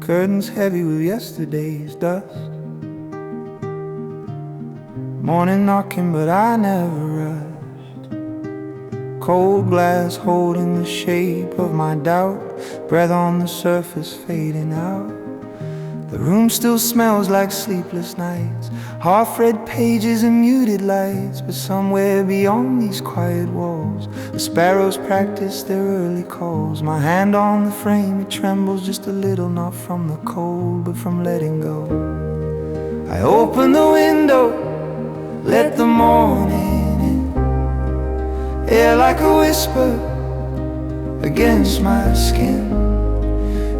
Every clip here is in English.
curtains heavy with yesterday's dust. Morning knocking, but I never rushed. Cold glass holding the shape of my doubt, breath on the surface fading out. The room still smells like sleepless nights, half-read pages and muted lights. But somewhere beyond these quiet walls, the sparrows practice their early calls. My hand on the frame, it trembles just a little, not from the cold, but from letting go. I open the window, let the morning in, air like a whisper against my skin.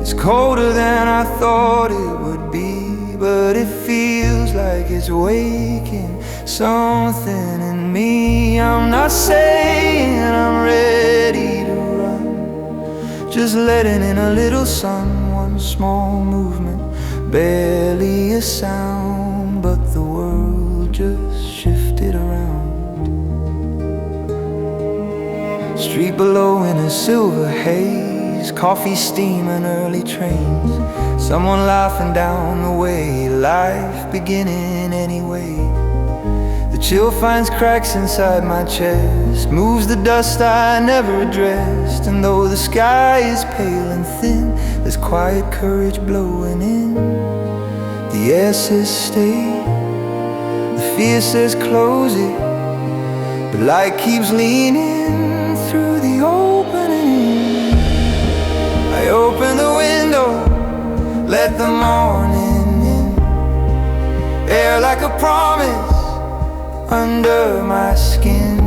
It's colder than I thought it would be, but it feels like it's waking something in me. I'm not saying I'm ready to run, just letting in a little sun. One small movement, barely a sound, but the world just shifted around. Street below in a silver haze, coffee steam and early trains, someone laughing down the way, life beginning anyway. The chill finds cracks inside my chest, moves the dust I never addressed. And though the sky is pale and thin, there's quiet courage blowing in. The air says stay, the fear says close it, but light keeps leaning through the opening. I open the window, let the morning in, air like a promise under my skin.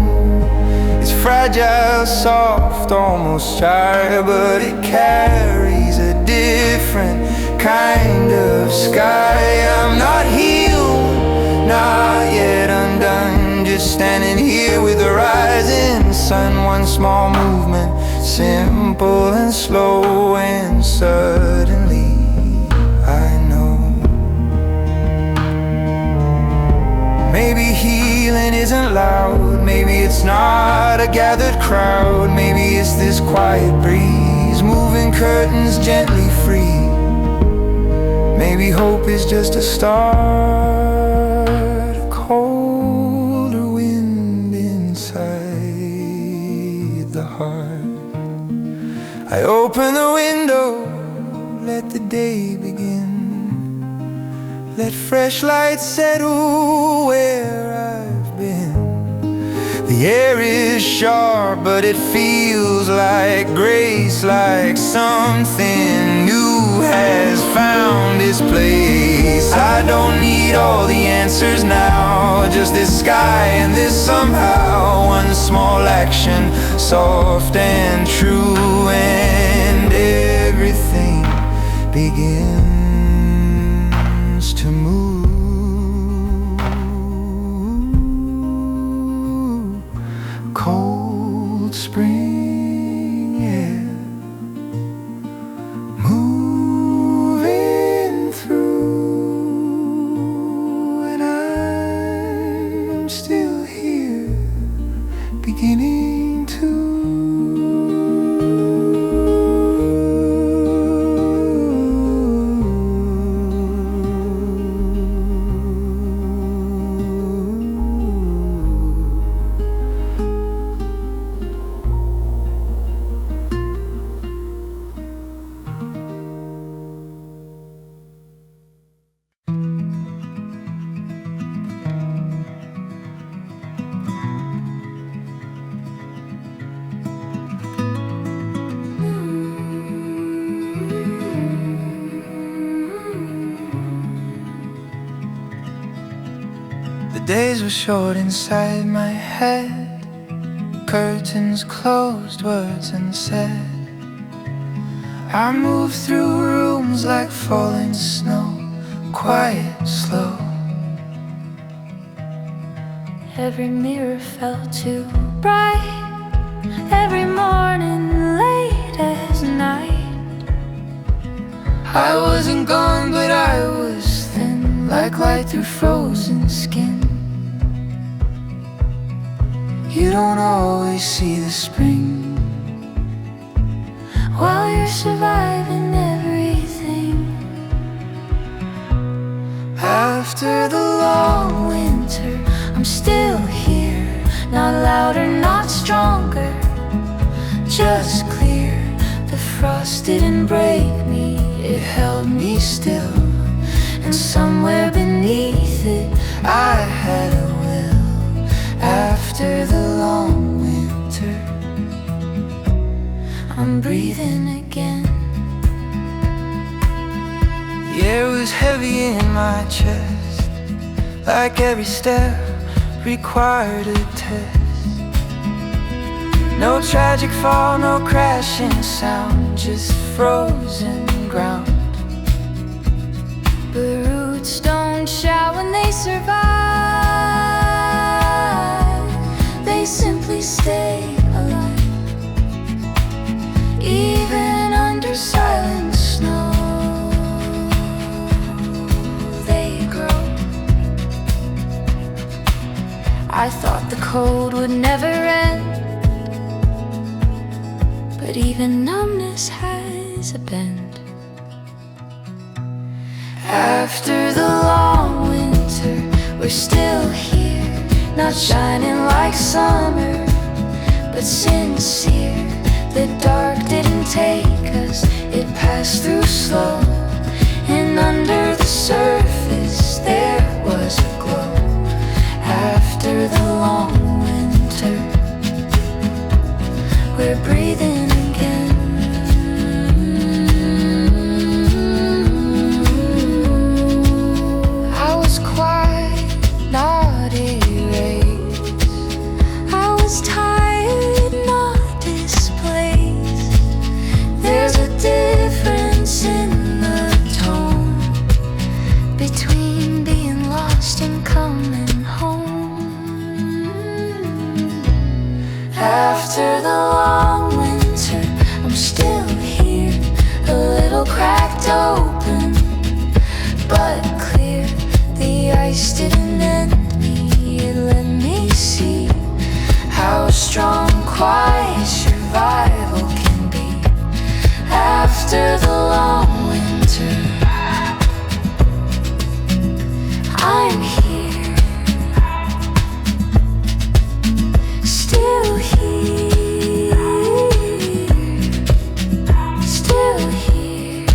It's fragile, soft, almost shy, but it carries a different kind of sky. I'm not healed, not yet undone, just standing here with the rising sun. One small movement, simple and slow, and suddenly I know. Maybe healing isn't loud, maybe it's not a gathered crowd, maybe it's this quiet breeze moving curtains gently free. Maybe hope is just a start, a colder wind inside the heart. I open the window, let the day begin, let fresh light settle where I've been. The air is sharp, but it feels like grace, like something new has found its place. I don't need all the answers now, just this sky and this somehow. One small action, soft and true, and everything begins to move. Cold spring air moving through, and I'm still here beginning to. The days were short inside my head, curtains closed, words unsaid. I moved through rooms like falling snow, quiet, slow. Every mirror felt too bright, every morning late as night. I wasn't gone, but I was thin, like light through frozen skin. You don't always see the spring while you're surviving everything. ice didn't break me, it held me still. And somewhere beneath it I had a will. After the long winter, I'm breathing again. The air was heavy in my chest, like every step required a test. No tragic fall, no crashing sound, just frozen ground. But roots don't shout when they survive, they simply stay alive. Even under silent snow, they grow. I thought the cold would never end, but even numbness has a bend. After the long winter, we're still here, not shining like summer, but sincere. The dark didn't take us, it passed through slow. And under the surface there was a glow. After the long winter, we're breathing again. I was quiet, not erased. I was tired, not displaced. There's a difference in the tone between being lost and coming home. After the long winter, I'm still here, a little cracked open, but clear. The ice didn't end me, it let me see how strong, quiet survival can be. After the long winter, I'm here, still here, still here,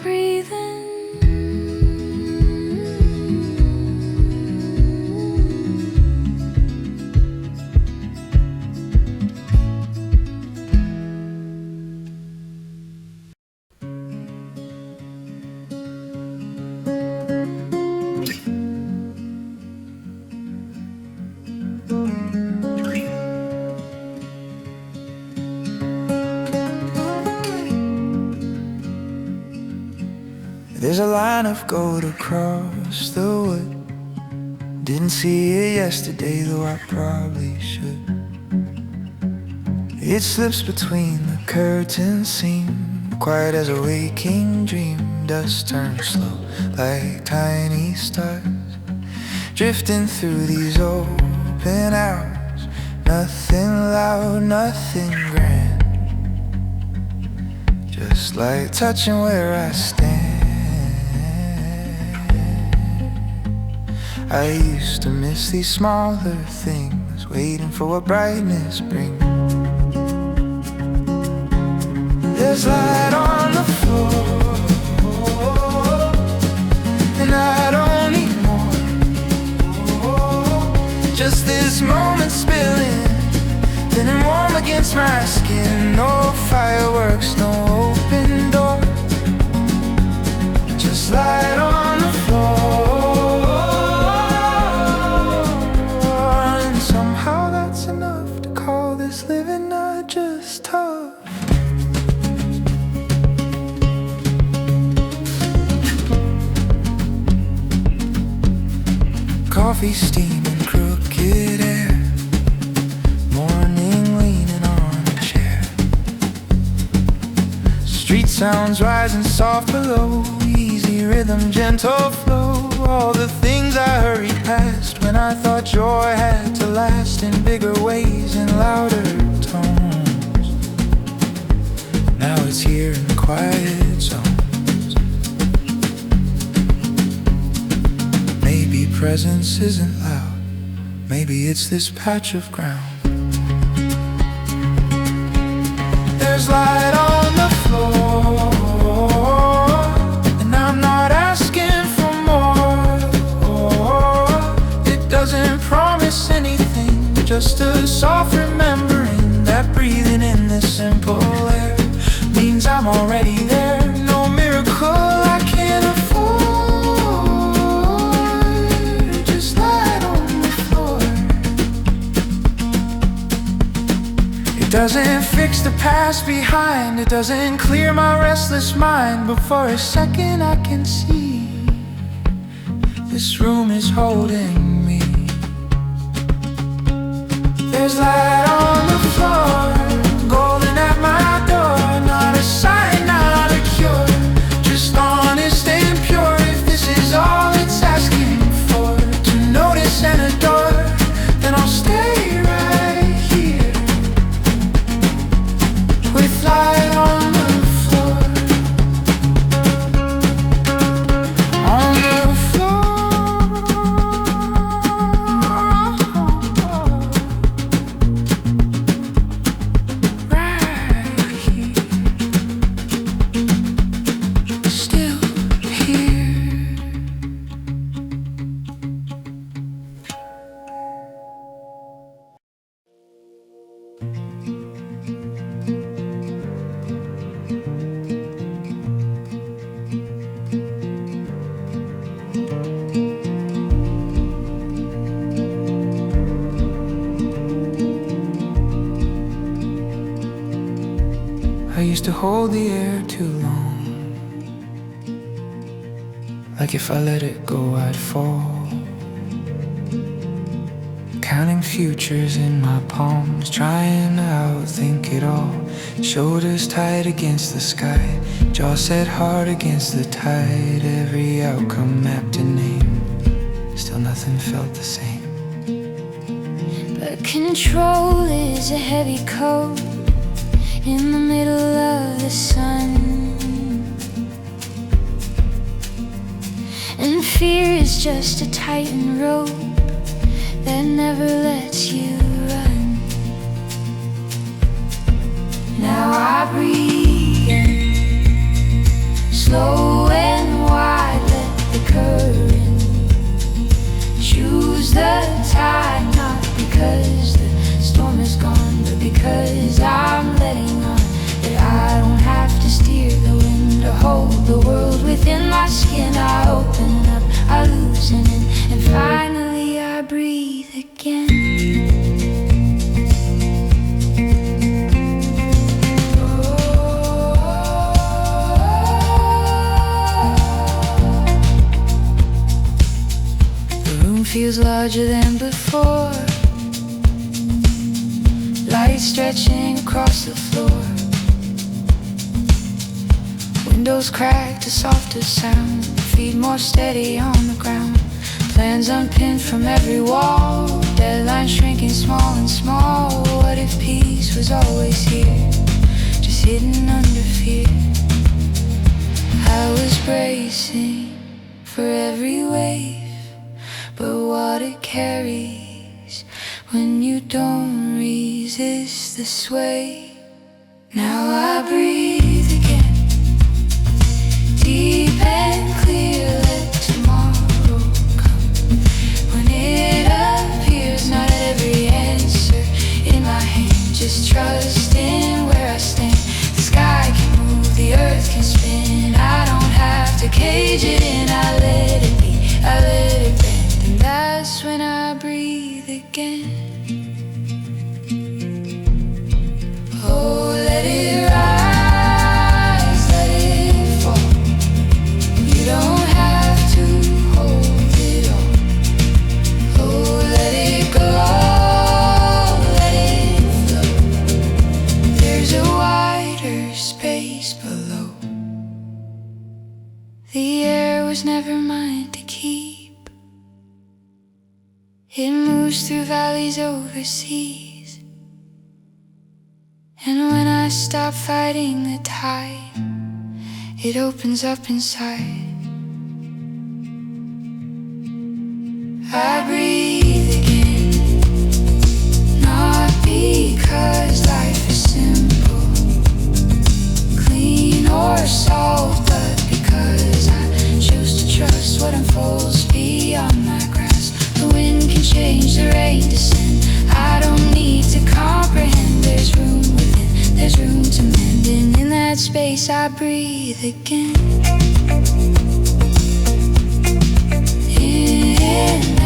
breathing. There's a line of gold across the wood. Didn't see it yesterday, though I probably should. It slips between the curtain seam, quiet as a waking dream. Dust turns slow like tiny stars, drifting through these open hours. Nothing loud, nothing grand, just like touching where I stand. I used to miss these smaller things, waiting for what brightness brings. There's light on the floor, and I don't need more. Just this moment spilling, feeling warm against my skin. No fireworks, no open door, just light on the floor. Enough to call this living, not just tough. Coffee steaming, crooked air, morning leaning on a chair. Street sounds rising soft below, easy rhythm, gentle flow. All the things I hurried past when I thought joy had to last, in bigger ways and louder tones. Now it's here in quiet zones. Maybe presence isn't loud, maybe it's this patch of ground. There's light on the floor, and I'm not asking for more. It doesn't promise anything, just a soft remembering that breathing in this simple air means I'm already there. No miracle I can't afford, just light on the floor. It doesn't fix the past behind, it doesn't clear my restless mind, but for a second I can see this room is holding me. There's light on the floor, golden at my door. Not a sign, not a cure, just honest and pure. If this is all it's asking for, to notice and adore, then I'll stay right here with light on the floor. On the floor, right here, still here. I used to hold the air too long, like if I let it go I'd fall. Counting futures in my palms, trying to outthink it all. Shoulders tight against the sky, jaw set hard against the tide. Every outcome mapped and named, still nothing felt the same. But control is a heavy coat in the middle of the sun, and fear is just a tightened rope that never lets you run. Now I breathe in, slow and wide, let the current choose the tide. Not because the storm is gone, but because I'm letting on that I don't have to steer the wind or hold the world within my skin. I open up, I loosen it, and finally I breathe again. The room feels larger than before, light stretching across the floor. Windows crack to softer sound, feet more steady on the ground. Plans unpinned from every wall, deadlines shrinking small and small. What if peace was always here, just hidden under fear? I was bracing for every wave, but what it carries when you don't resist the sway. Now I breathe again, deep and clear. Let tomorrow come when it appears. Not every answer in my hand, just trust in where I stand. The sky can move, the earth can spin. I don't have to cage it in. I let it be, I let it bend, and that's when I breathe again. Oh, let it rise, let it fall. You don't have to hold it all. Oh, let it go, let it flow. There's a wider space below. The air was never mine to keep. It moves through valleys overseas, and when I stop fighting the tide, it opens up inside. I breathe again, not because life is simple, solved, but because I choose to trust what unfolds beyond my grasp. The wind can change, the rain descend. I don't need to comprehend. There's room within, there's room to mend, and in that space I breathe again. In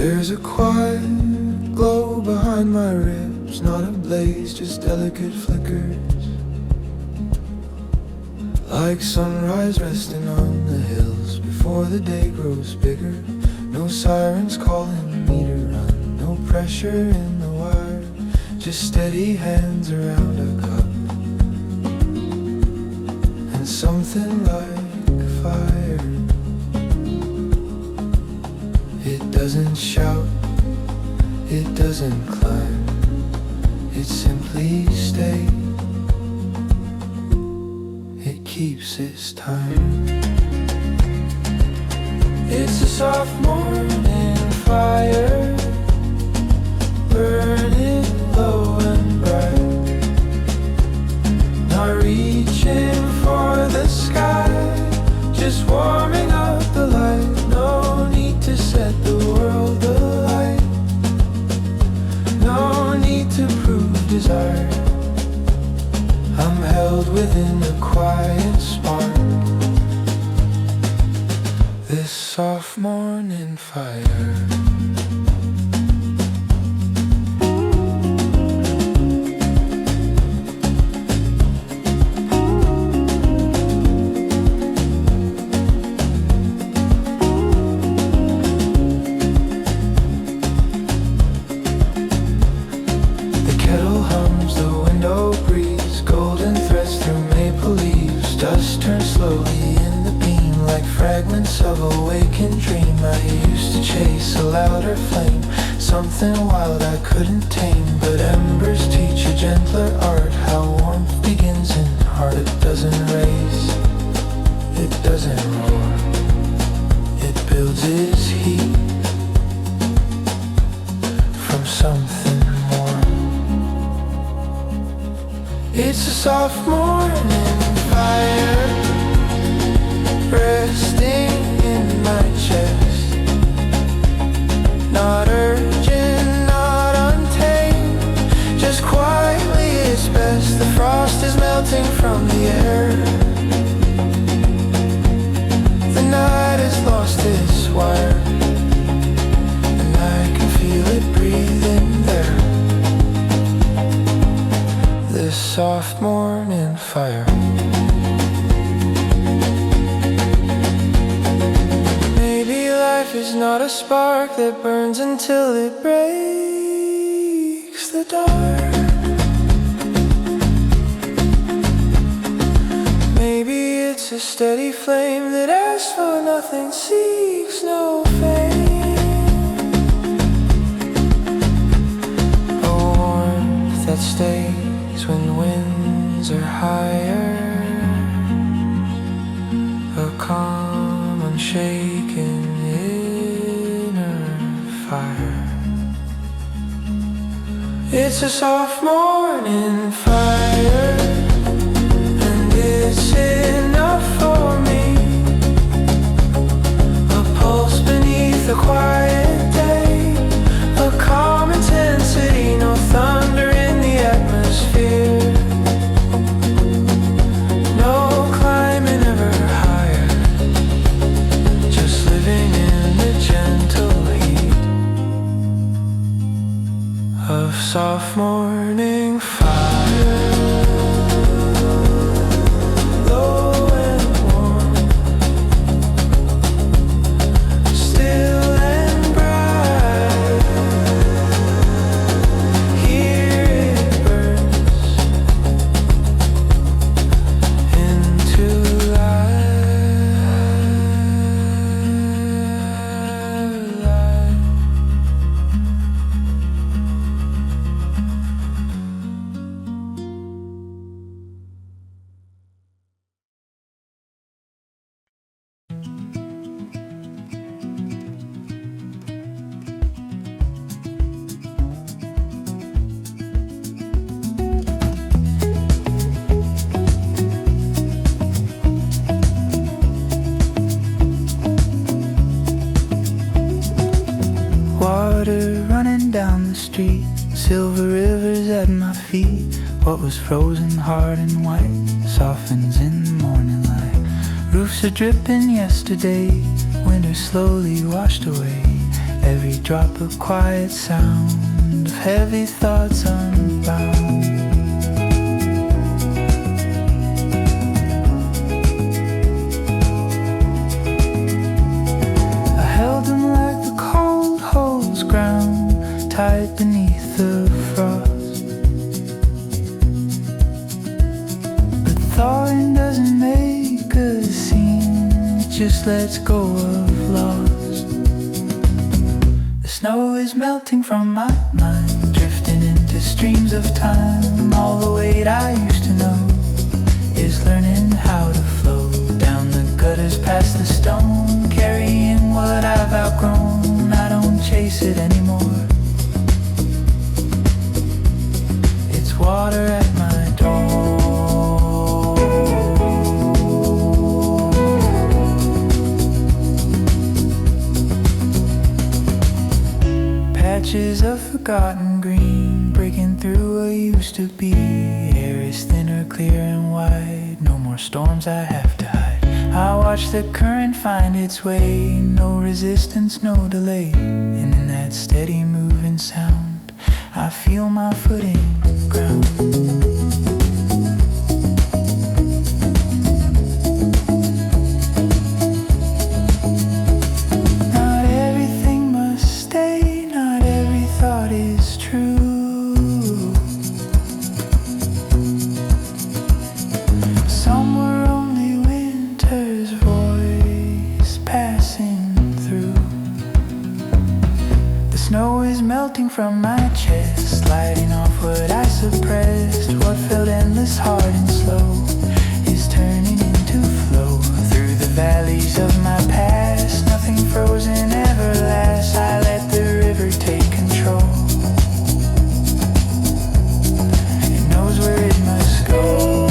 There's a quiet glow behind my ribs, not a blaze, just delicate flickers, like sunrise resting on the hills before the day grows bigger. No sirens calling me to run, no pressure in the wire, just steady hands around a cup, and something like fire. It doesn't shout, it doesn't climb, it simply stays. It keeps its time. It's a soft morning fire, burning low and bright, not reaching for the sky, just warming up the light. No need to set the world alight, no need to prove desire. I'm held within a quiet spark, this soft morning fire. Dust turns slowly in the beam, like fragments of a wakened dream. I used to chase a louder flame, something wild I couldn't tame. But embers teach a gentler art, how warmth begins in heart. It doesn't race, it doesn't roar, it builds its heat from something more. It's a soft morning fire, resting in my chest, not urgent, not untamed, just quietly it's best. The frost is melting from the air, the night has lost its wire, and I can feel it breathing there, this soft morning fire. Life is not a spark that burns until it breaks the dark. Maybe it's a steady flame that asks for nothing, seeks no fame. A warmth that stays when winds are higher, a calm unshaken fire. It's a soft morning fire, and it's enough for me. A pulse beneath a quiet day, a calm intensity, no thunder in the atmosphere, no climbing ever higher, just living in the gentle heat. of soft morning fire, low and warm, still and bright. Here it burns into light. Water running down the street, silver rivers at my feet. What was frozen hard and white softens in the morning light. Roofs are dripping yesterday, winter slowly washed away. Every drop of quiet sound of heavy thoughts unbound. I held them like the cold holes ground tight beneath the frost. But thawing doesn't make a scene, it just lets go of loss. The snow is melting from my mind, drifting into streams of time. All the weight I used to know is learning how to flow down the gutters past the stone, carrying what I've outgrown. I don't chase it anymore. It's water at my door. Patches of forgotten green breaking through what used to be. Air is thinner, clear and wide. No more storms I have to hide. I watch the current find its way. No resistance, no delay. And in that steady moving sound, I feel my footing ground. Not everything must stay, not every thought is true. Some were only winter's voice passing through. The snow is melting from my chest, lighting off what I suppressed. What felt endless, hard and slow is turning into flow through the valleys of my past. Nothing frozen ever lasts. I let the river take control. It knows where it must go.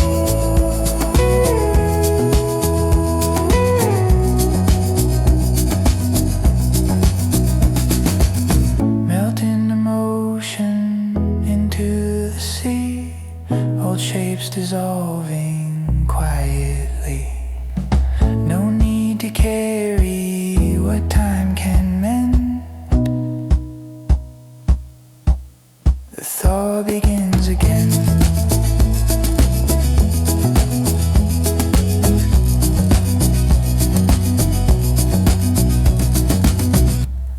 Melting emotion into the sea, old shapes dissolving quietly. No need to carry what time can mend. The thaw begins again.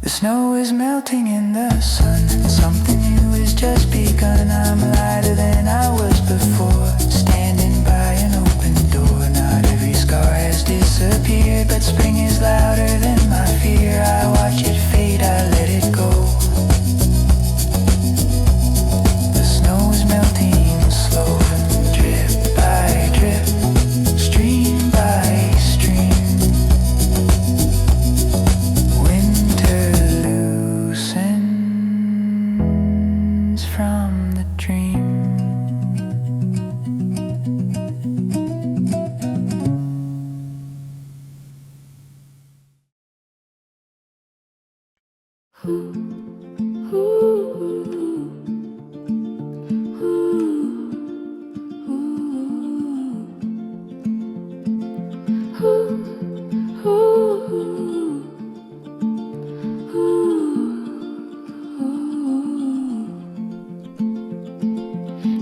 The snow is melting in the sun, and something new has just begun. I'm lighter than I was before, standing by an open door. Not every scar has disappeared, but spring is louder than my fear. I watch it fade, I let it go. The snow is melting slow, drip by drip, stream by stream. Winter loosens from the dream.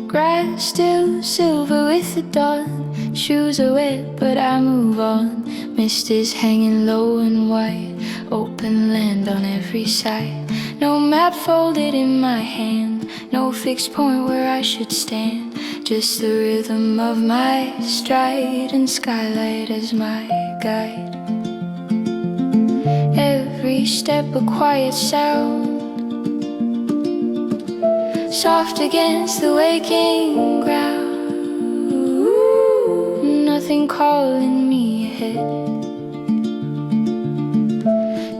Grass still silver with the dawn. Shoes are wet but I move on. Mist is hanging low and white. Open land on every side. No map folded in my hand. No fixed point where I should stand. Just the rhythm of my stride and skylight as my guide. Every step a quiet sound, soft against the waking ground. Nothing calling me ahead,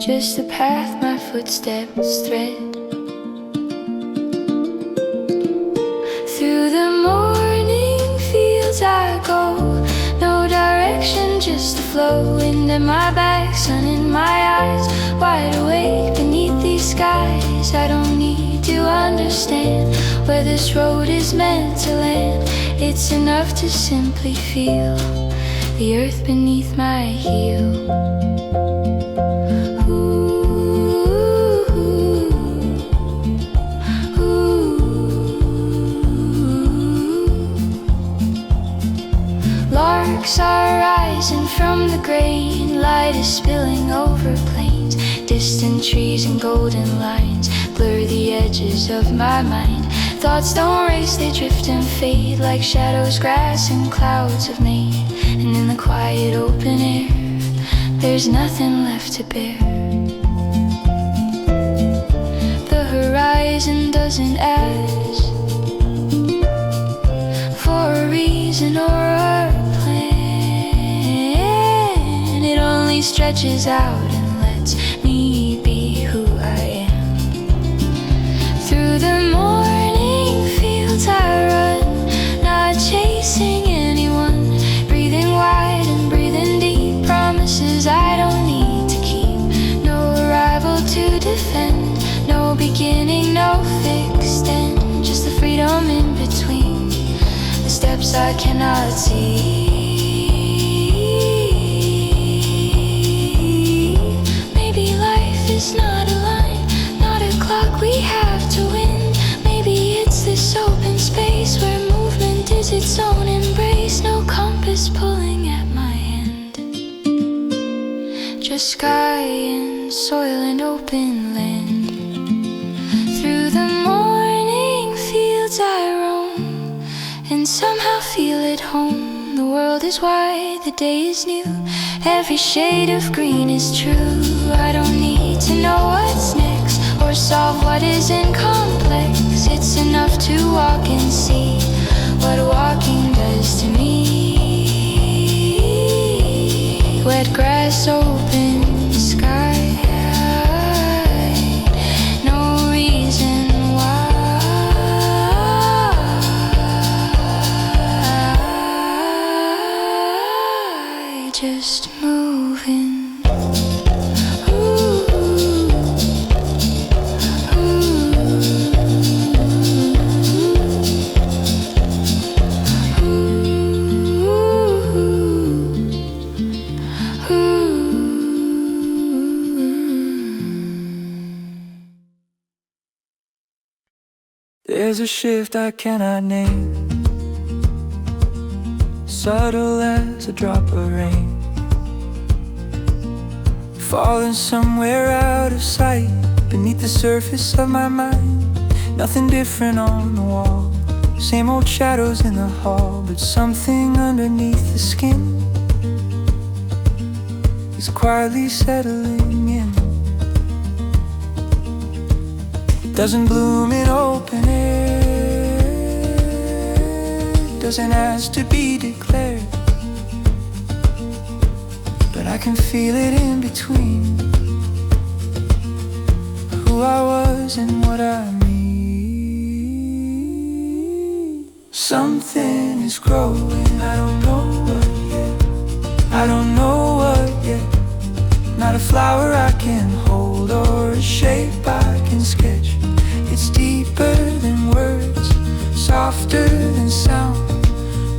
just the path my footsteps thread. Through the morning fields I go, no direction, just the flow. Wind at my back, sun in my eyes, wide awake beneath these skies. I don't need to understand where this road is meant to land. It's enough to simply feel the earth beneath my heel. Larks are rising from the grain. Light is spilling over plains. Distant trees and golden lines blur the edges of my mind. Thoughts don't race, they drift and fade like shadows, grass and clouds have made. And in the quiet open air, there's nothing left to bear. The horizon doesn't ask for a reason or a plan. It only stretches out and lets me be who I am. Through the morning fields I run, not chasing anyone. Breathing wide and breathing deep, promises I don't need to keep. No arrival to defend, no beginning, no fixed end. Just the freedom in between the steps I cannot see. Maybe life is not a line, not a clock we have to win. Maybe it's this open space where movement is its own embrace. No compass pulling at my hand, just sky and soil and open land. Through the morning fields I roam, and somehow feel at home. The world is wide, the day is new. Every shade of green is true. I don't need to know what's next or solve what isn't complex. It's enough to walk and see what walking does to me. Wet grass, open sky, no reason why. Just moving. There's a shift I cannot name, subtle as a drop of rain, falling somewhere out of sight, beneath the surface of my mind. Nothing different on the wall, same old shadows in the hall, but something underneath the skin is quietly settling in. Doesn't bloom in open air, doesn't ask to be declared, but I can feel it in between who I was and what I need. Something is growing, I don't know what yet, I don't know what yet. Not a flower I can hold or a shape I can sketch. It's deeper than words, softer than sound,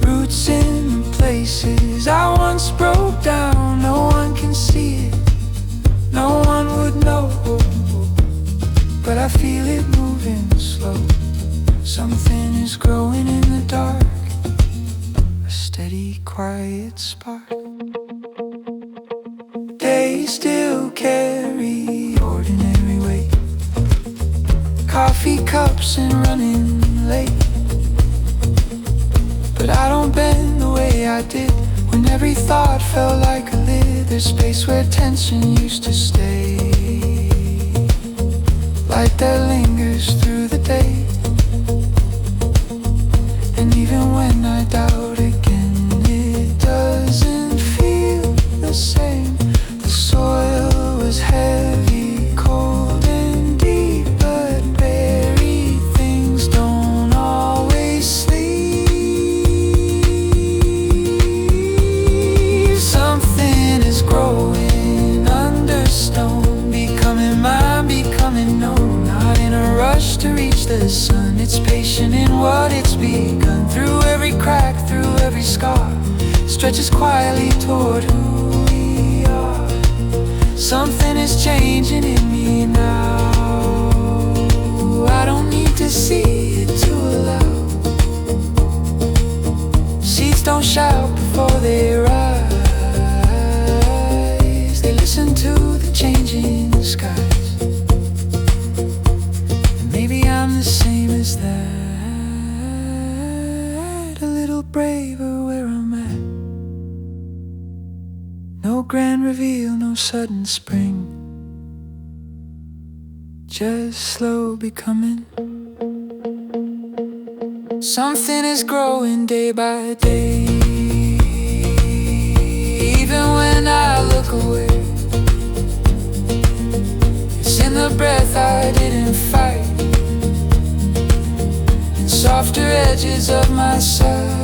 roots in the places I once broke down. No one can see it, no one would know, but I feel it moving slow, Something is growing in the dark, a steady, quiet spark. Days still carry ordinary weight, coffee cups and running late. But I don't bend the way I did when every thought felt like a lid. There's space where tension used to stay, light that lingers through the day. And even when I doubt again, it doesn't feel the same. The soil was heavy, cold and deep, but buried things don't always sleep. Something is growing under stone, becoming mine, becoming known. Not in a rush to reach the sun, it's patient in what it's begun. Through every crack, through every scar, stretches quietly toward who we are. Something is changing in me now, I don't need to see it to allow. Seeds don't shout before they rise, they listen to the changing skies. And maybe I'm the same as that, a little braver where I'm at. No grand reveal, no sudden spring, just slow becoming. Something is growing day by day, even when I look away. It's in the breath I didn't fight, in softer edges of my side.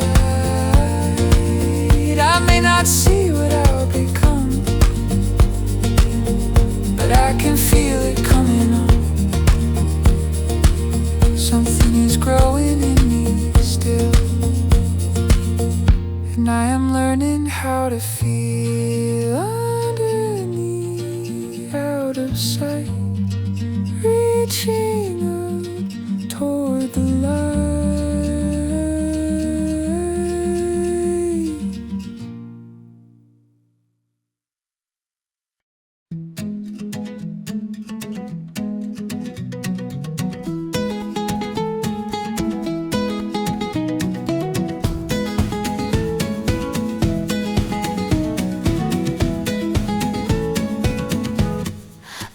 I may not see what I'll become, but I can feel it coming on. Something is growing in me still, and I am learning how to feel underneath, out of sight, reaching up toward the light.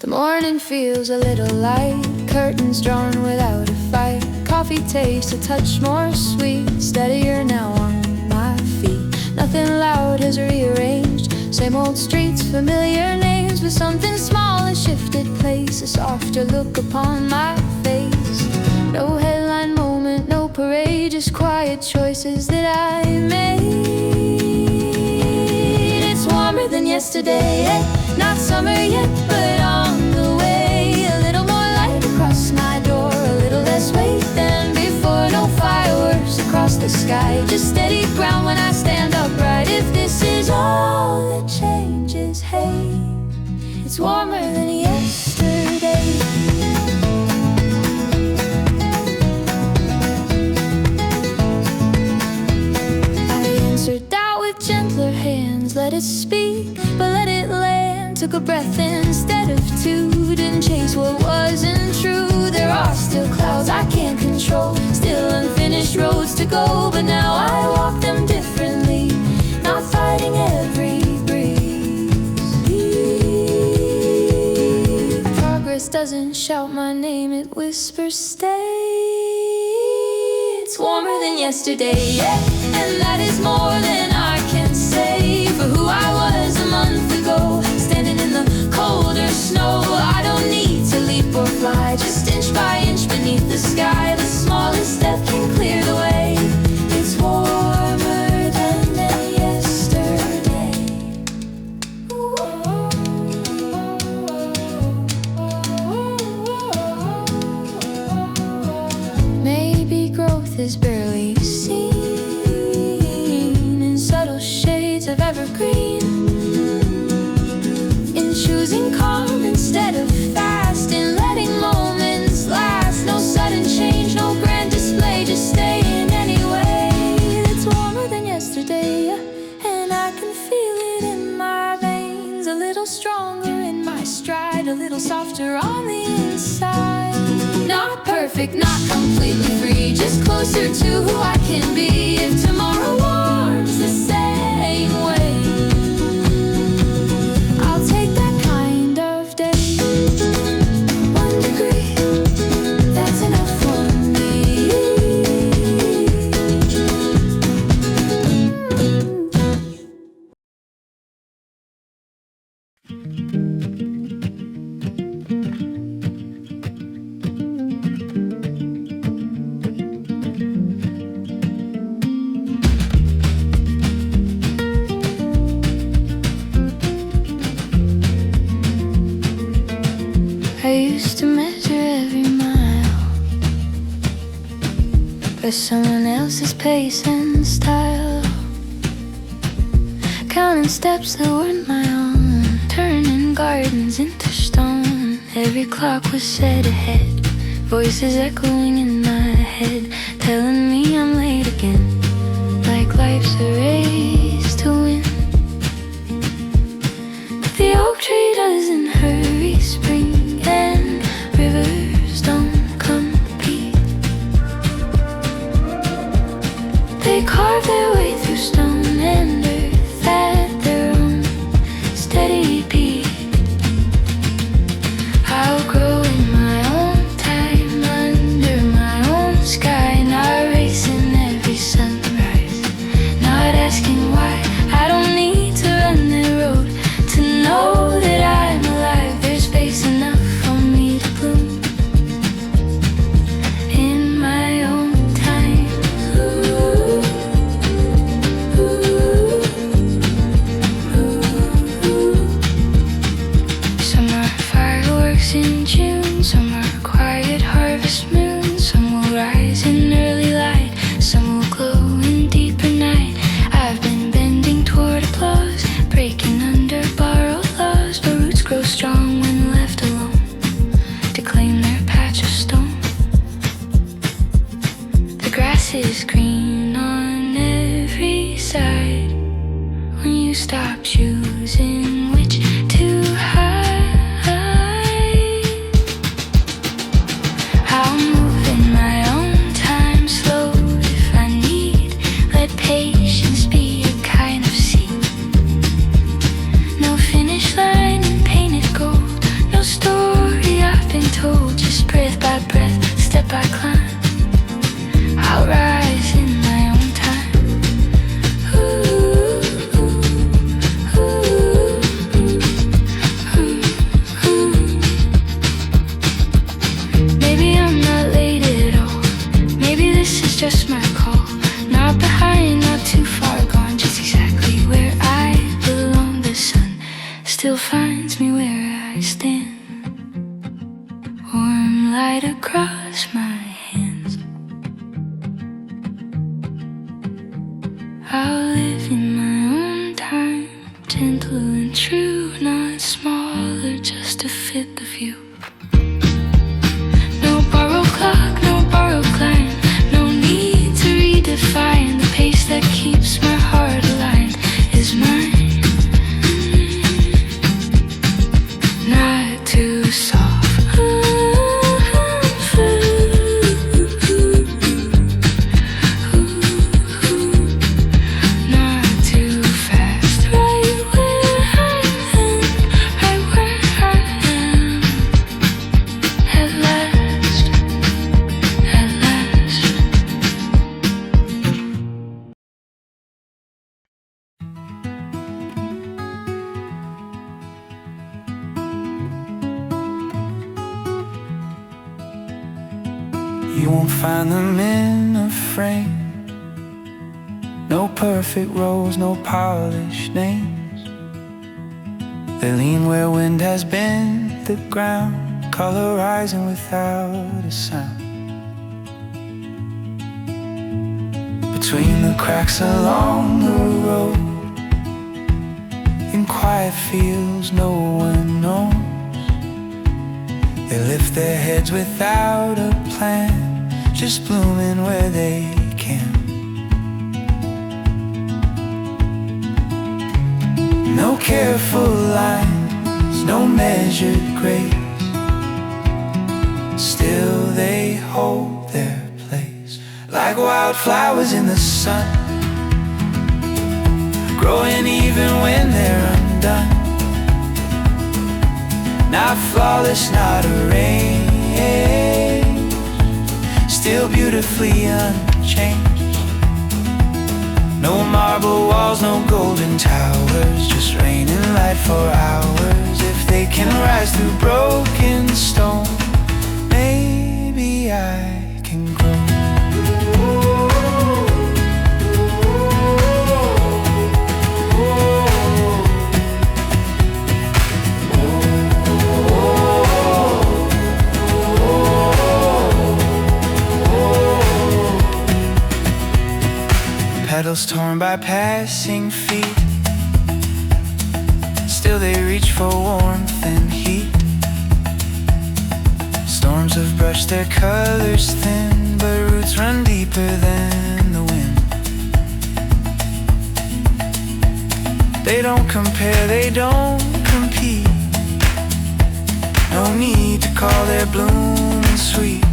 The morning feels a little light, curtains drawn without a fight. Coffee tastes a touch more sweet, steadier now on my feet. Nothing loud has rearranged, same old streets, familiar names, but something small has shifted place, a softer look upon my face. No headline moment, no parade, just quiet choices that I made. It's warmer than yesterday, not summer yet, but on the way. A little more light across my door, a little less weight than before. No fireworks across the sky, just steady ground when I stand upright. If this is all that changes, hey, it's warmer than yesterday. I answered doubt with gentler hands, let it speak, but let it land. Took a breath instead of two, didn't chase what wasn't true. There are still clouds I can't control, still unfinished roads to go, but now I walk them differently, not fighting every breeze. Progress doesn't shout my name, it whispers stay. It's warmer than yesterday, yeah, and that is more than I can say for who I was a month ago, standing in the colder snow. I don't need to leap or fly, just inch by inch beneath the sky. The smallest step can clear the way. It's warmer than yesterday. Maybe growth is barely seen in subtle shades of evergreen, in choosing calm instead of fast, in letting moments last. No sudden change, no grand display, Not completely free, just closer to who I can be. If tomorrow warms the same way, I'll take that kind of day. 1 degree, that's enough for me. I used to measure every mile by someone else's pace and style, counting steps that weren't my own, turning gardens into stone. Every clock was set ahead, voices echoing in my head, telling me I'm late again, like life's a race to win. But the oak tree doesn't hurry, spring and rivers don't compete. They carve their way through stone and earth at their own steady beat. I'll grow in my own time, under my own sky, not racing every sunrise, not asking why. I don't need to run the road to know that I'm alive. There's space enough for me to bloom in my own time. Ooh, ooh, ooh, ooh. Some are fireworks in June, some are quiet harvest moons. Some will rise in early light, some will glow in deeper night. I've been bending toward applause, breaking under borrowed laws. But roots grow strong when left alone to claim their patch of stone. The grass is green on every side when you stop choosing which to hide. I'll move in my own time, slow if I need. Let patience be a kind of seed. No finish line and painted gold, no story I've been told. Just breath by breath, step I climb. I'll rise in my own time. Ooh, ooh, ooh, ooh. Maybe I'm not late at all, maybe this is just my call. Not behind, not too far gone, just exactly where I belong. The sun still finds me where I stand, warm light across my hands. I'll live in my own time, gentle and true, not smaller just to fit the view. No borrowed clock, no borrowed climb, no need to redefine. The pace that keeps my heart aligned is mine, not too soft. Not too fast, right where I am, right where I am. At last, at last. You won't find them in a frame, no perfect rows, no polished names. They lean where wind has bent the ground, color rising without a sound. Between the cracks along the road, in quiet fields no one knows. They lift their heads without a plan, just blooming where they can. No careful lines, no measured grace, still they hold their place. Like wildflowers in the sun, growing even when they're undone. Not flawless, not arranged, still beautifully unchanged. No marble walls, no golden towers, just rain and light for hours. If they can rise through broken stone, maybe I can grow. Petals torn by passing feet, still they reach for warmth and heat. Storms have brushed their colors thin, but roots run deeper than the wind. They don't compare, they don't compete. No need to call their bloom sweet.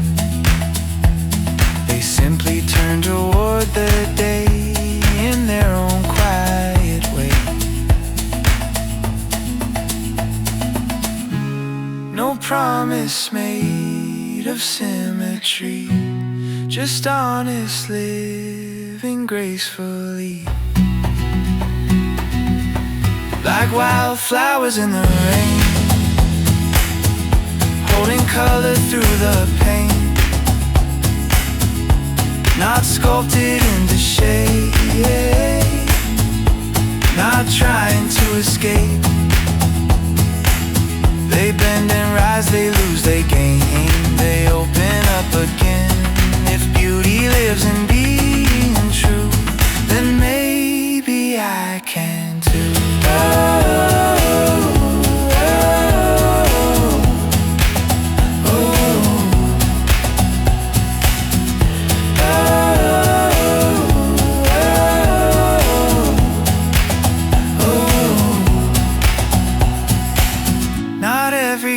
They simply turn toward the day in their own quiet way. No promise made of symmetry, just honest living gracefully. Like wildflowers in the rain, holding color through the pain. Not sculpted into shape, not trying to escape. They bend and rise, they lose, they gain, they open up again. If beauty lives in being true, then maybe I can too.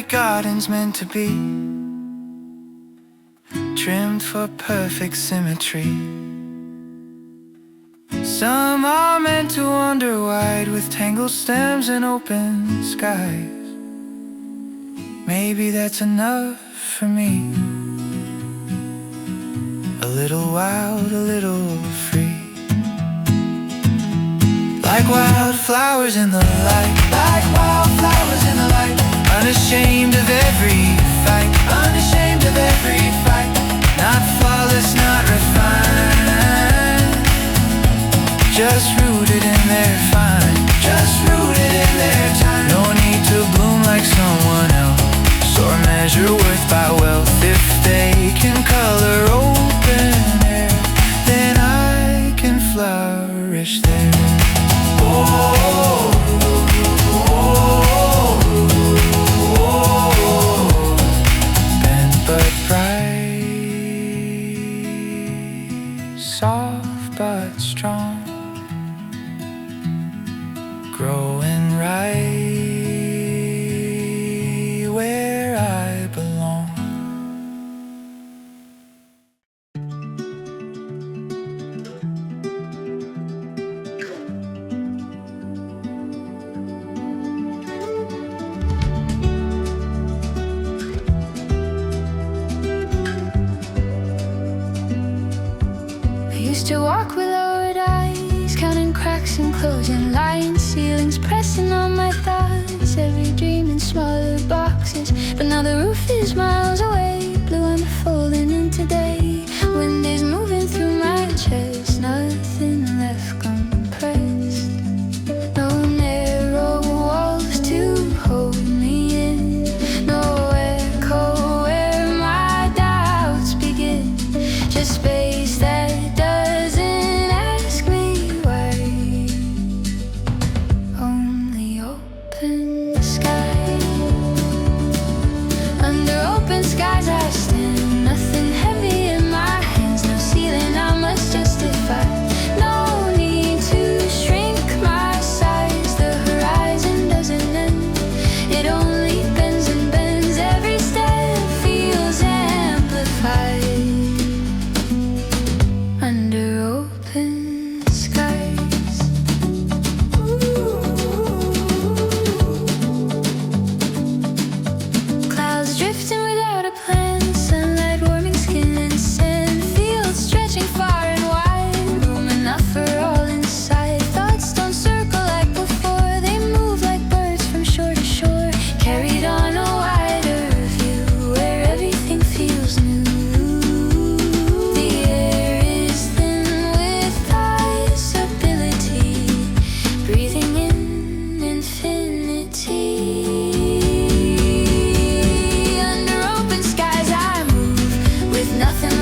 Garden's meant to be trimmed for perfect symmetry. Some are meant to wander wide with tangled stems and open skies. Maybe that's enough for me. A little wild, a little free. Like wildflowers in the light, like wildflowers in the light. Unashamed of every fight, unashamed of every fight. Not flawless, not refined, just rooted in their fine, just rooted in their time. No need to bloom like someone else, or measure worth by wealth. If they can color open air, then I can flourish there. Oh, but bright, soft but strong, growing right where I belong. To walk with lowered eyes, counting cracks and closing lines, ceilings pressing on my thoughts, every dream in smaller boxes. But now the roof is miles away, blue unfolding into day. Wind is moving through my chest, nothing left compressed. No narrow walls to hold me in, no echo where my doubts begin. Just space that it only bends and bends, every step feels empty.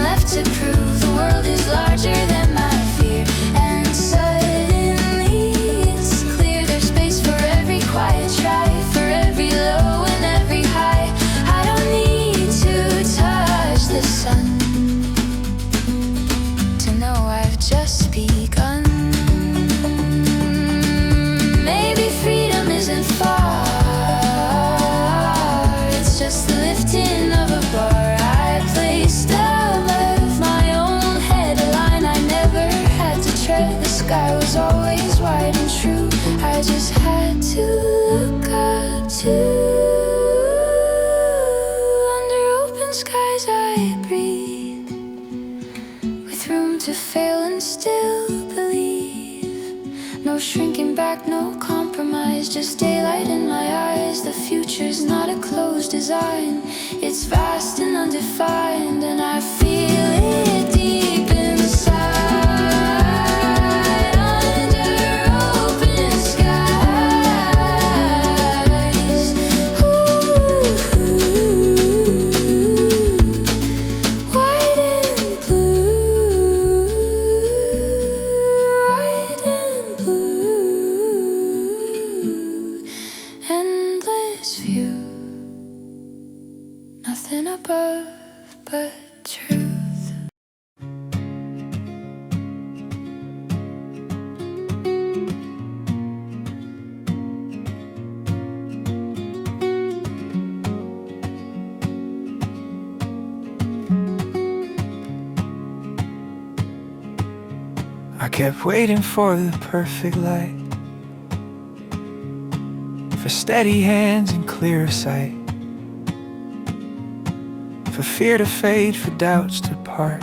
left to prove. The world is larger than my fear. And suddenly it's clear there's space for every quiet try, for every low and every high. I don't need to touch the sun to know I've just begun. Maybe freedom isn't far, it's just the lifting of a bar. I placed above my own head a line I never had to tread. The sky was always wide and true, I just had to look up to. Under open skies I breathe, with room to fail and still believe. No shrinking back, no compromise, just daylight in my eyes. The future's not a closed design, it's vast and undefined, and I feel it deep inside. Under open skies, white and blue, white and blue, endless view, nothing above but truth. I kept waiting for the perfect light, for steady hands and clearer sight, for fear to fade, for doubts to part,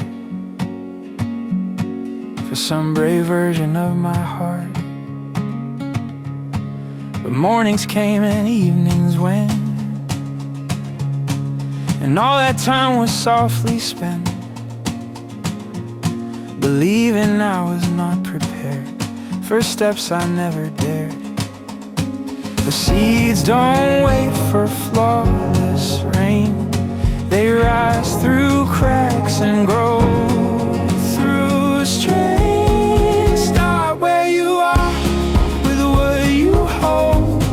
for some brave version of my heart. But mornings came and evenings went, and all that time was softly spent, believing I was not prepared for steps I never dared. The seeds don't wait for flawless rain, they rise through cracks and grow through strain. Start where you are, with what you hold,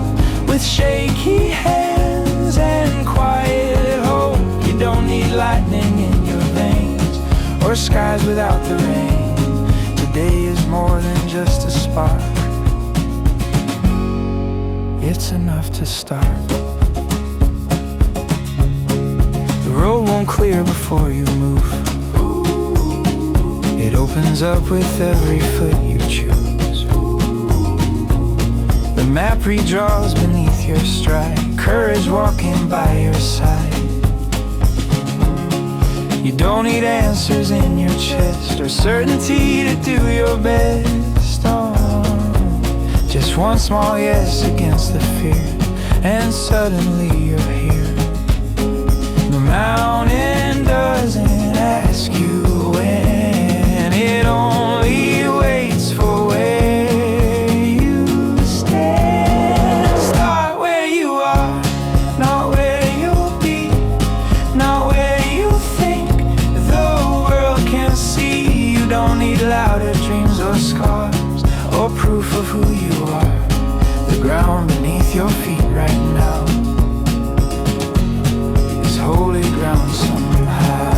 with shaky hands and quiet hope. You don't need lightning in your veins, or skies without the rain. Today is more than just a spark, it's enough to start. The road won't clear before you move, it opens up with every foot you choose. The map redraws beneath your stride, courage walking by your side. You don't need answers in your chest, or certainty to do your best. Oh, just one small yes against the fear, and suddenly you're here. The mountain doesn't ask you when, it only waits for where you stand. Start where you are, not where you'll be, not where you think the world can see. You don't need louder dreams or scars, or proof of who you are. The ground beneath your feet right now is holy ground somehow.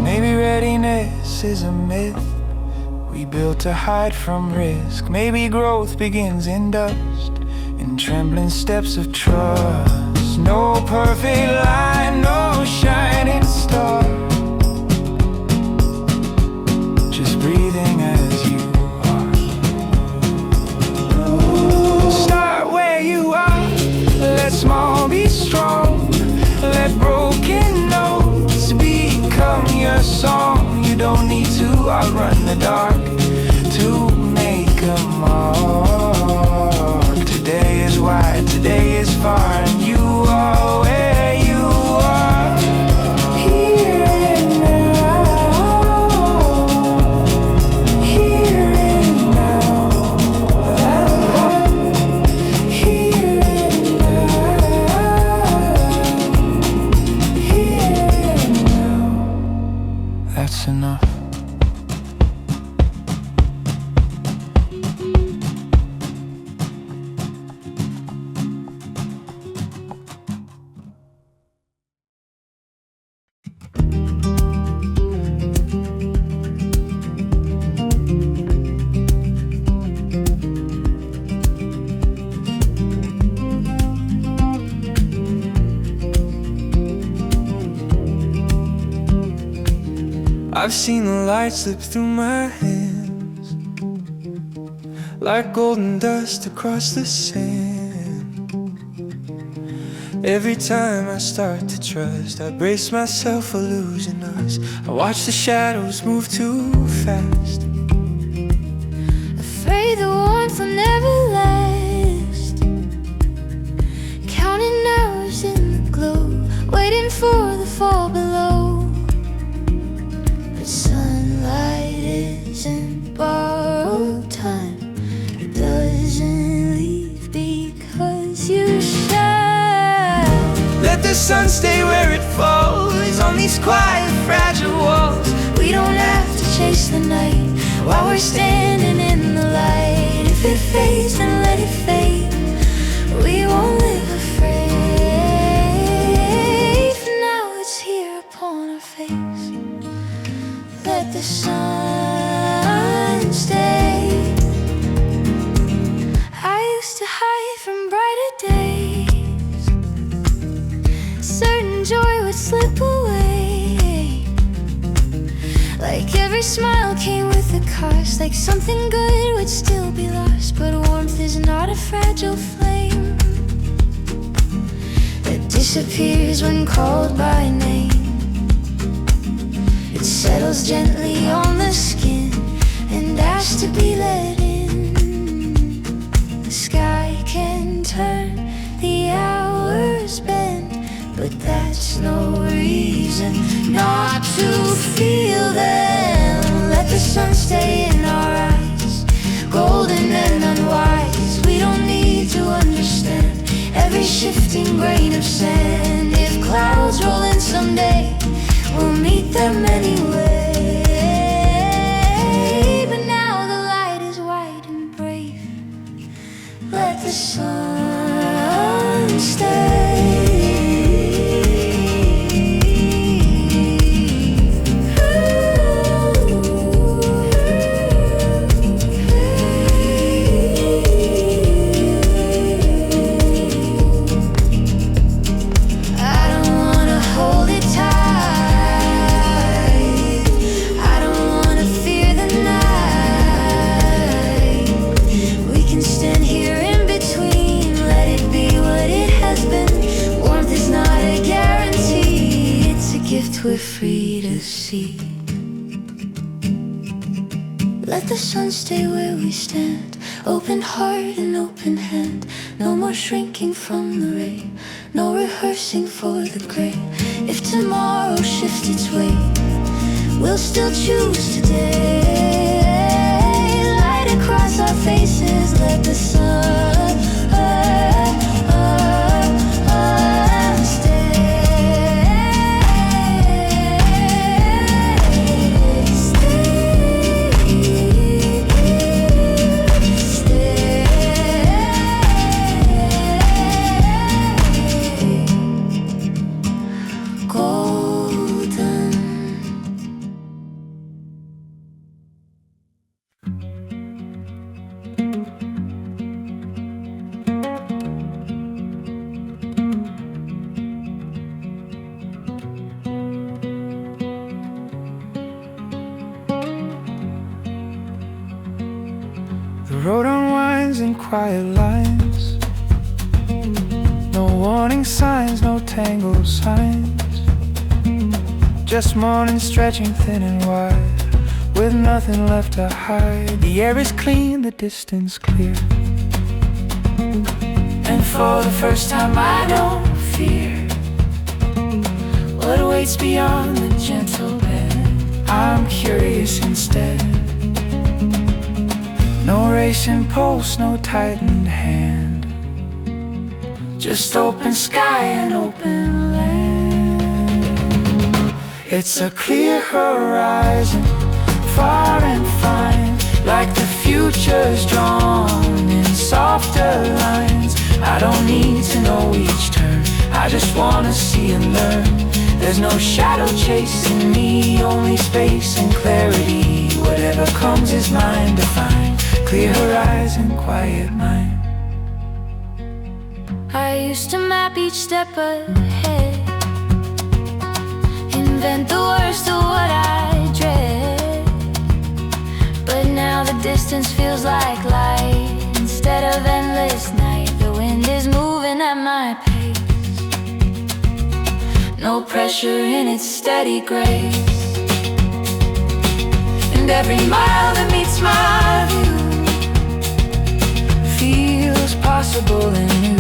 Maybe readiness is a myth we built to hide from risk. Maybe growth begins in dust, in trembling steps of trust. No perfect line, no shining star, just breathing as you are. Start where you are, let small be strong, let broken notes become your song. You don't need to outrun the dark to make a mark. Today is wide, today is far, and you are where you are, here and now. I've seen the light slip through my hands like golden dust across the sand. Every time I start to trust, I brace myself for losing us. I watch the shadows move too fast, afraid the warmth will never last, counting hours in the glow, waiting for the fall below. But sunlight isn't borrowed time, it doesn't leave because you shine. let the sun stay where it falls on these quiet, fragile walls. We don't have to chase the night while we're standing in the light. If it fades, then let it fade. We won't live afraid. For now it's here upon our face. Let the sun stay. I used to hide from brighter days, certain joy would slip away, like every smile came with a cost, like something good would still be lost. But warmth is not a fragile flame that disappears when called by name. It settles gently on the skin and asks to be let in. The sky can turn, the hours bend, but that's no reason not to feel them. Let the sun stay in our eyes, golden and unwise. We don't need to understand every shifting grain of sand. If clouds roll in someday, we'll meet them anyway. But now the light is wide and brave. Let the sun stay. We're free to see. Let the sun stay where we stand, open heart and open hand. No more shrinking from the rain, no rehearsing for the gray. If tomorrow shifts its way, we'll still choose today. Light across our faces, let the sun The road unwinds in quiet lines, no warning signs, no tangled signs, just morning stretching thin and wide, with nothing left to hide. The air is clean, the distance clear, and for the first time I don't fear what waits beyond the gentle bed. I'm curious instead. No racing pulse, no tightened hand, just open sky and open land. It's a clear horizon, far and fine, like the future's drawn in softer lines. I don't need to know each turn, I just wanna see and learn. There's no shadow chasing me, only space and clarity. Whatever comes is mine to find. Clear horizon, quiet mind. I used to map each step ahead, invent the worst of what I dread. But now the distance feels like light instead of endless night. The wind is moving at my pace, no pressure in its steady grace. And every mile that meets my view feels possible and new.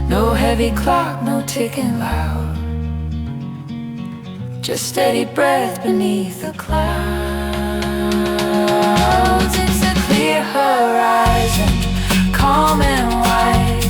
No heavy clock, no ticking loud, just steady breath beneath the clouds. It's a clear horizon, calm and wide,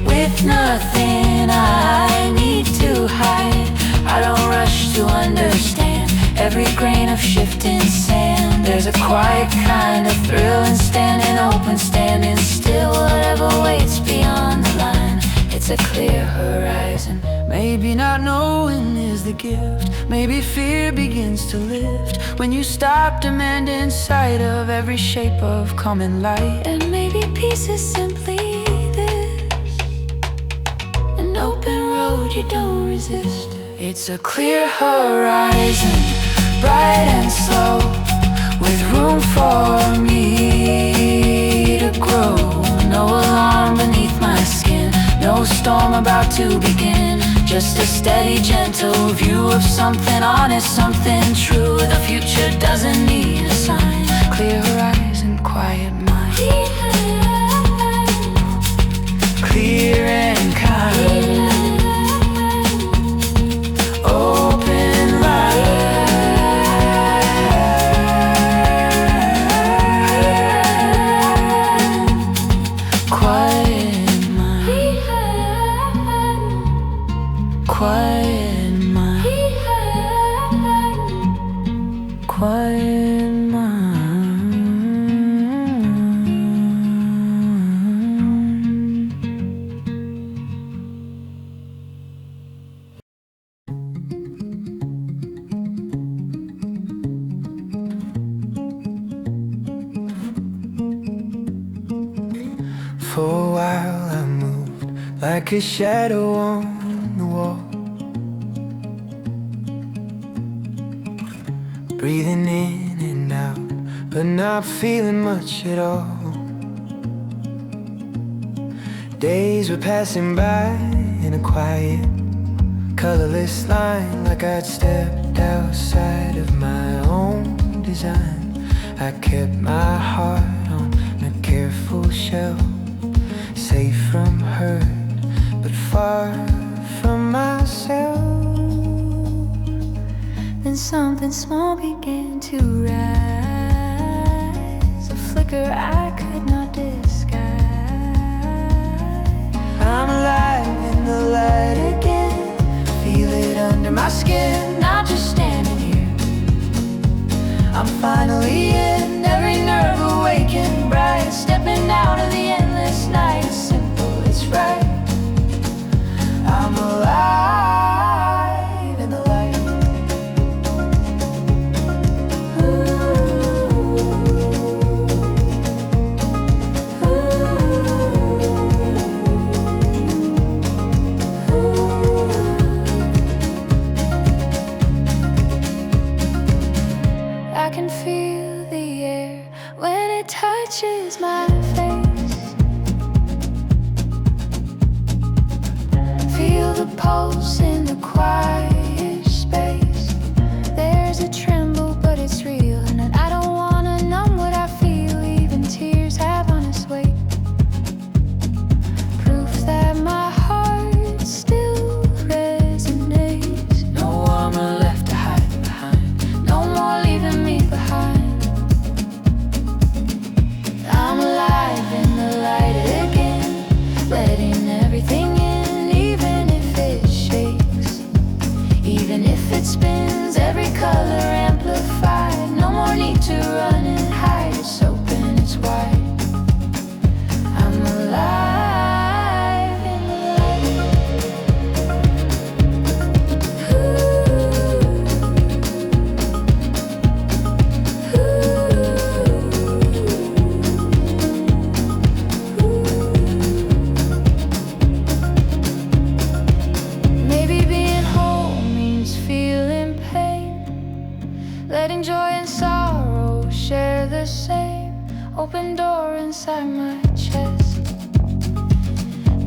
with nothing I need to hide. I don't rush to understand every grain of shifting sand. There's a quiet kind of thrill in standing open, standing still. Whatever waits beyond the line, it's a clear horizon. Maybe not knowing is the gift. Maybe fear begins to lift when you stop demanding sight of every shape of common light. And maybe peace is simply this, an open road you don't resist. It's a clear horizon, bright and slow, with room for me to grow. No alarm beneath my skin, no storm about to begin. Just a steady, gentle view of something honest, something true. The future doesn't need a sign. Clear horizon, quiet mind. Clear and kind. Open line. Quiet mind. Quiet mind. Quiet mind. For a while I moved like a shadow on the wall, breathing in and out, but not feeling much at all. Days were passing by in a quiet, colorless line, like I'd stepped outside of my own design. I kept my heart on a careful shelf, safe from hurt, but far from myself. Then something small began to rise, a flicker I could not disguise. I'm alive in the light again, feel it under my skin. Not just standing here, I'm finally in, every nerve awakened, bright, stepping out of the endless night. It's simple, it's right. I'm alive in the light. I can feel the air when it touches my face. Feel the pulse in the quiet space. There's a tremble, but it's real, and I don't wanna numb what I feel. Even tears have honest weight, proof that my heart still resonates. No armor left to hide behind, No more leaving me behind. I'm alive in the light again, letting everything in, even if it shakes. inside my chest.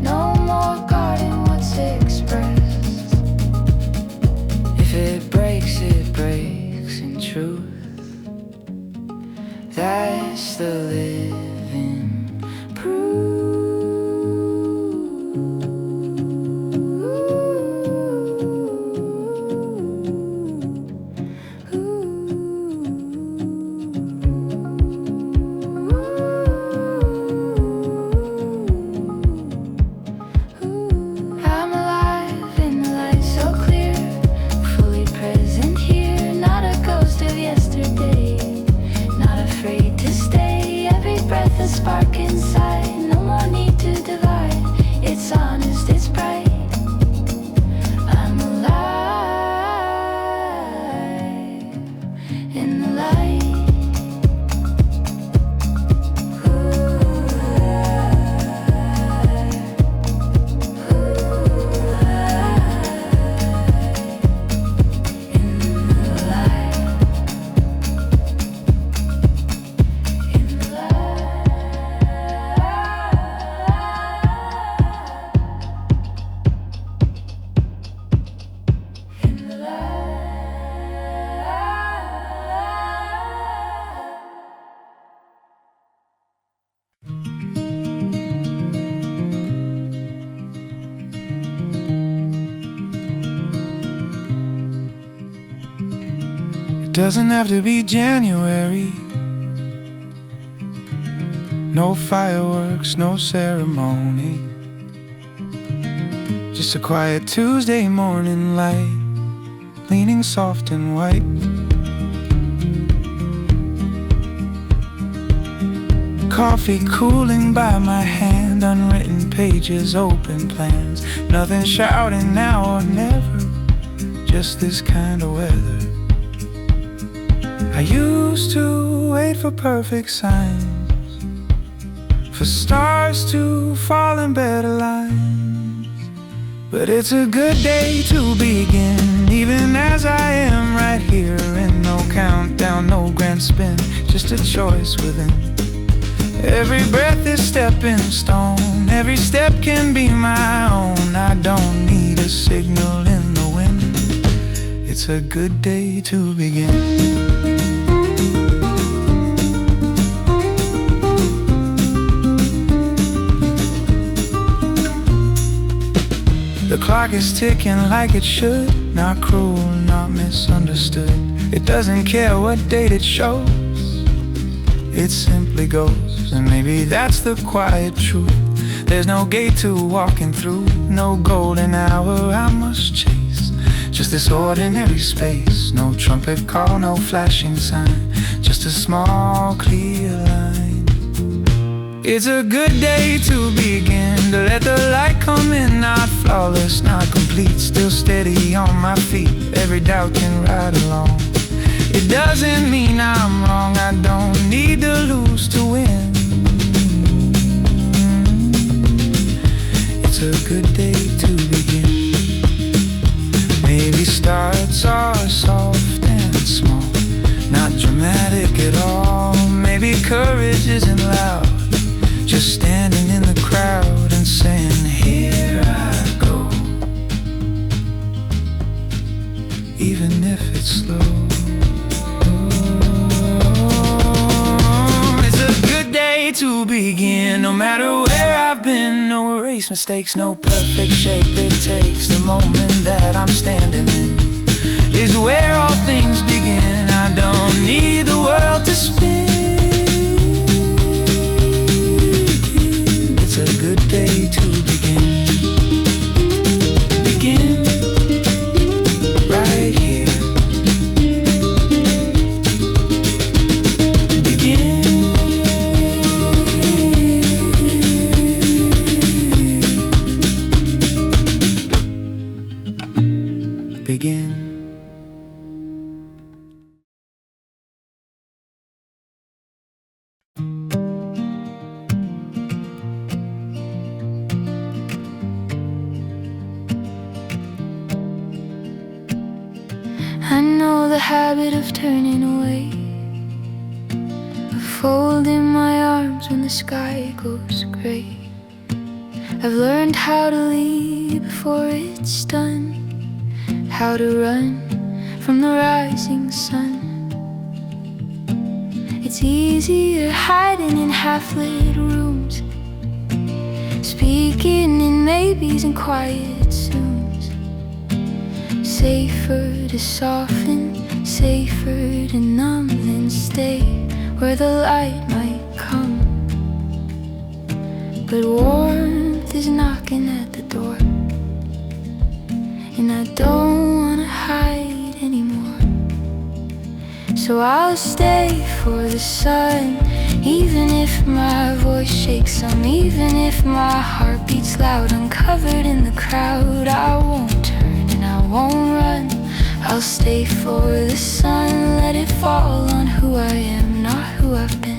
No more guarding what's expressed. If it breaks, it breaks in truth. That's the living proof. I'm alive in the light so clear, fully present here, not a ghost of yesterday, not afraid to stay. Every breath a spark inside, no more need to divide. It's honest, it's bright. I'm alive in the light. It doesn't have to be January. No fireworks, no ceremony. Just a quiet Tuesday morning light, leaning soft and white. Coffee cooling by my hand, unwritten pages, open plans. Nothing shouting now or never, just this kind of weather. I used to wait for perfect signs, for stars to fall in better lines. But it's a good day to begin, even as I am right here. And no countdown, no grand spin, just a choice within. Every breath is stepping stone, every step can be my own. I don't need a signal in the wind. It's a good day to begin. The clock is ticking like it should, not cruel, not misunderstood. It doesn't care what date it shows, it simply goes. And maybe that's the quiet truth. There's no gate to walking through, no golden hour I must chase. Just this ordinary space, no trumpet call, no flashing sign, just a small clear line. It's a good day to begin, to let the light come in, not flawless, not complete, still steady on my feet. Every doubt can ride along. It doesn't mean I'm wrong, I don't need to lose to win. It's a good day to begin. Maybe starts are soft and small, not dramatic at all. Maybe courage isn't loud, just standing in the crowd and saying, here I go, even if it's slow. It's a good day to begin, no matter where I've been. No erase mistakes, no perfect shape it takes. The moment that I'm standing in is where all things begin. I don't need the world to spin. It's a good day to begin. Begin right here. Begin. Begin. I know the habit of turning away, of folding my arms when the sky goes gray. I've learned how to leave before it's done, how to run from the rising sun. It's easier hiding in half-lit rooms, speaking in maybes and quiet zooms. Safer to soften, safer to numb than stay where the light might come. But warmth is knocking at the door, and I don't wanna hide anymore. So I'll stay for the sun, even if my voice shakes some, even if my heart beats loud. Uncovered in the crowd, I won't turn and I won't run. I'll stay for the sun, let it fall on who I am, not who I've been.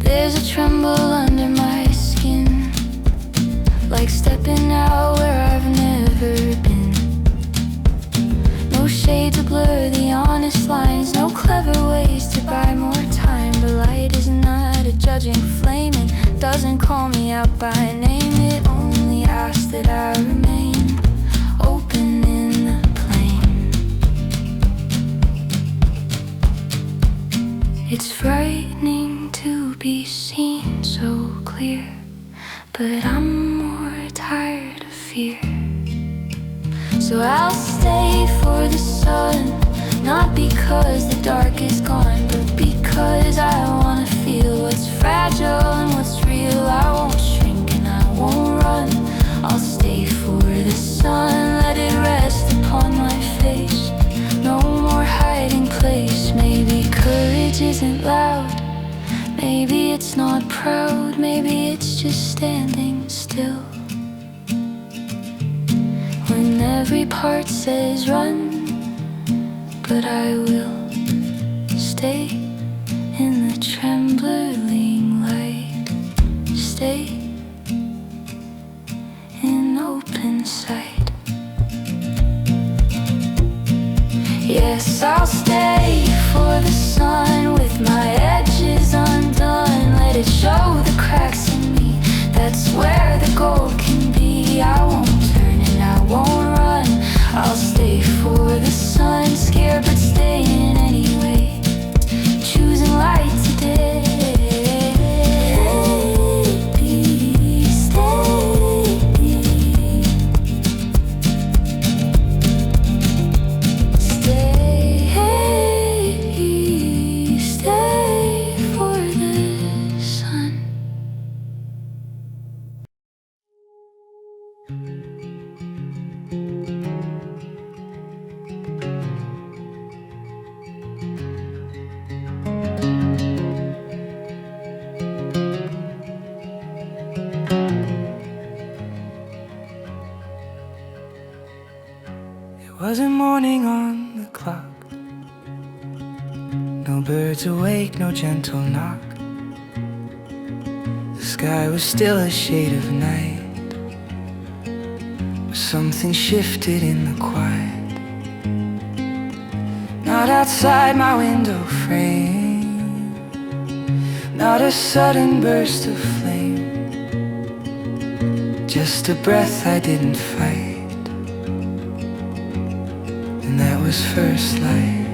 There's a tremble under my skin, like stepping out where I've never been. No shade to blur the honest lines, no clever ways to buy more time. But light is not a judging flame, and doesn't call me out by name. It only asks that I remain open in the plane. It's frightening to be seen so clear, but I'm more tired of fear. So I'll stay for the sun, not because the dark is gone, but because I wanna feel what's fragile and what's real. I won't shrink and I won't run. I'll stay for the sun, let it rest upon my face. No more hiding place. Maybe courage isn't loud, maybe it's not proud, maybe it's just standing still when every part says run. But I will stay in the trembling light, stay in open sight. Yes, I'll stay for the sun with my edges undone. Let it show the cracks in me, that's where the gold can be. I won't turn and I won't run. I'll stay for the sun, scared but staying anyway, choosing light today. Wasn't morning on the clock, no birds awake, no gentle knock. The sky was still a shade of night, but something shifted in the quiet. Not outside my window frame, not a sudden burst of flame, just a breath I didn't fight. And that was first light.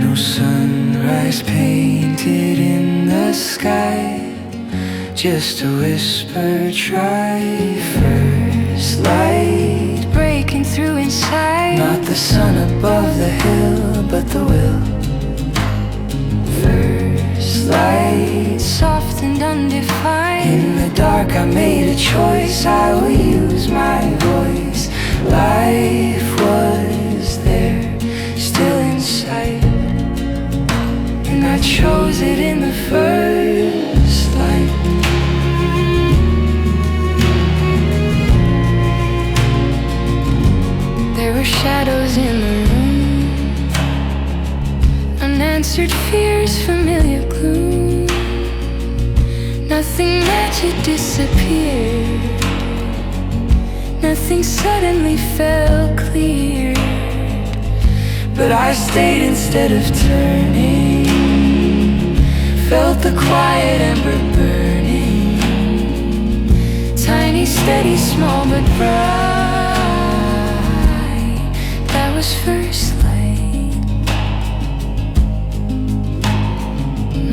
No sunrise painted in the sky, just a whisper, try first light Breaking through inside, not the sun above the hill, but the will. First light, soft and undefined. in the dark I made a choice, I will use my voice. Life was there, still in sight, and I chose it in the first light. shadows in the room, unanswered fears, familiar gloom. Nothing magic disappeared, nothing suddenly felt clear. But I stayed instead of turning, felt the quiet ember burning. Tiny, steady, small but bright. That was first light.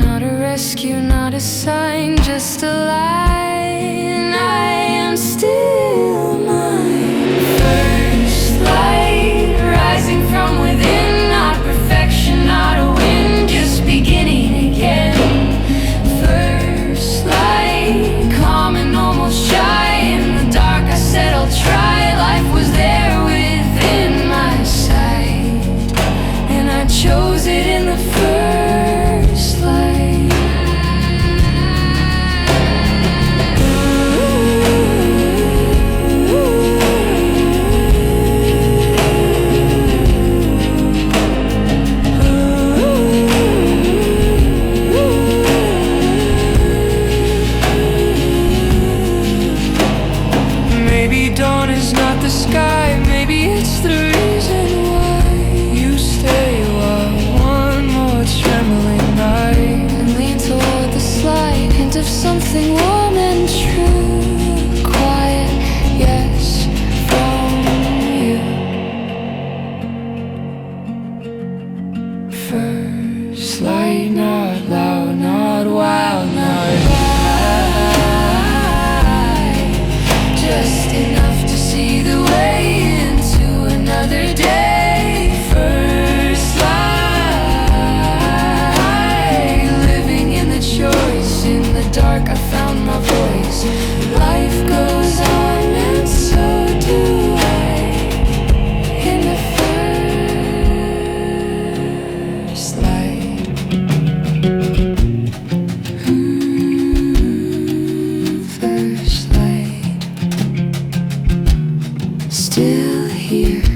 Not a rescue, not a sign, just a line. I am still mine. First light, rising from within. Not perfection, not a win, just beginning again. First light, calm and almost shy. In the dark I said I'll try. Life was there within my sight, and I chose it in the first light. Maybe dawn is not the sky, maybe it's the reason why you stay while one more trembling night. And lean toward the slight hint of something warm and true. Quiet, yes, from you. First light, not loud, not wild, not high. Just enough to see the way into another day. First light, living in the choice. In the dark I found my voice. Life goes on and so do I. In the first light. First light. Still here,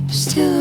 still